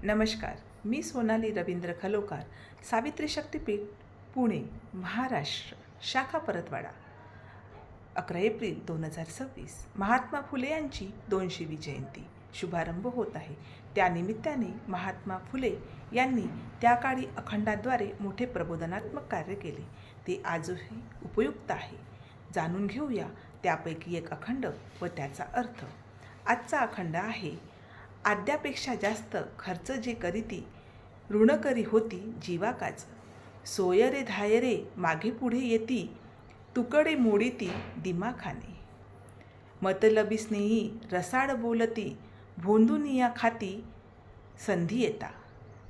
नमस्कार. मी सोनाली रवींद्र खलोकार, सावित्री शक्तीपीठ, पुणे, महाराष्ट्र, शाखा परतवाडा. 11 एप्रिल 2026 महात्मा फुले यांची 200वी जयंती शुभारंभ होत आहे. त्यानिमित्ताने महात्मा फुले यांनी त्या काळी अखंडाद्वारे मोठे प्रबोधनात्मक कार्य केले. ते आजही उपयुक्त आहे. जाणून घेऊया त्यापैकी एक अखंड व त्याचा अर्थ. आजचा अखंड आहे: आद्यापेक्षा जास्त खर्च जे करीती, ऋण करी होती जीवाकाच. सोय रे धाय रे मागे पुढे येती, तुकडे मोडीती दिमाखाने. मतलबी स्नेही रसाळ बोलती, भोंदुनिया खाती संधी येता.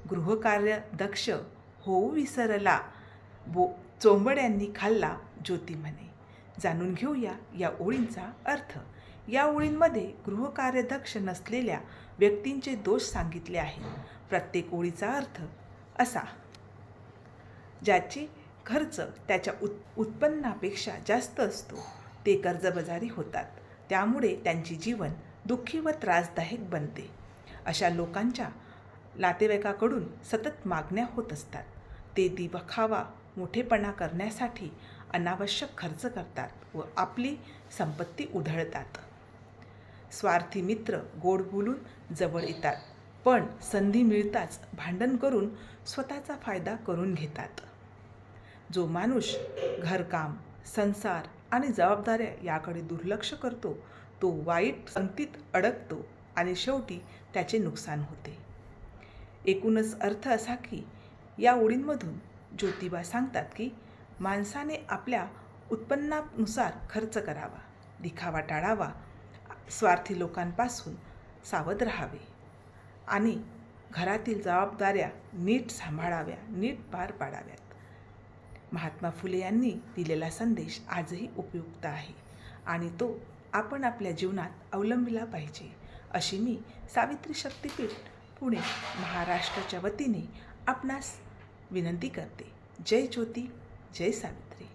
गृहकार्य दक्ष होऊ विसरला, चोंबड्यांनी खाल्ला ज्योती म्हणे. जाणून घेऊया या ओळींचा अर्थ. या ओळींमध्ये गृहकार्यदक्ष नसलेल्या व्यक्तींचे दोष सांगितले आहेत. प्रत्येक ओळीचा अर्थ असा: ज्याची खर्च त्याच्या उत्पन्नापेक्षा जास्त असतो ते कर्जबाजारी होतात. त्यामुळे त्यांचे जीवन दुःखी व त्रासदायक बनते. अशा लोकांच्या नातेवाईकाकडून सतत मागण्या होत असतात. ते दिखावा मोठेपणा करण्यासाठी अनावश्यक खर्च करतात व आपली संपत्ती उधळतात. स्वार्थी मित्र गोड बोलून जवळ येतात, पण संधी मिळताच भांडण करून स्वतःचा फायदा करून घेतात. जो माणूस घरकाम, संसार आणि जबाबदाऱ्या याकडे दुर्लक्ष करतो तो वाईट संगतीत अडकतो आणि शेवटी त्याचे नुकसान होते. एकूणच अर्थ असा की या ओळींमधून ज्योतिबा सांगतात की माणसाने आपल्या उत्पन्नानुसार खर्च करावा, दिखावा टाळावा, स्वार्थी लोकांपासून सावध राहावे आणि घरातील जबाबदाऱ्या नीट सांभाळाव्या, नीट पार पाडाव्यात. महात्मा फुले यांनी दिलेला संदेश आजही उपयुक्त आहे आणि तो आपण आपल्या जीवनात अवलंबिला पाहिजे, अशी मी सावित्री शक्तीपीठ, पुणे, महाराष्ट्राच्या वतीने आपणास विनंती करते. जय ज्योती, जय सावित्री.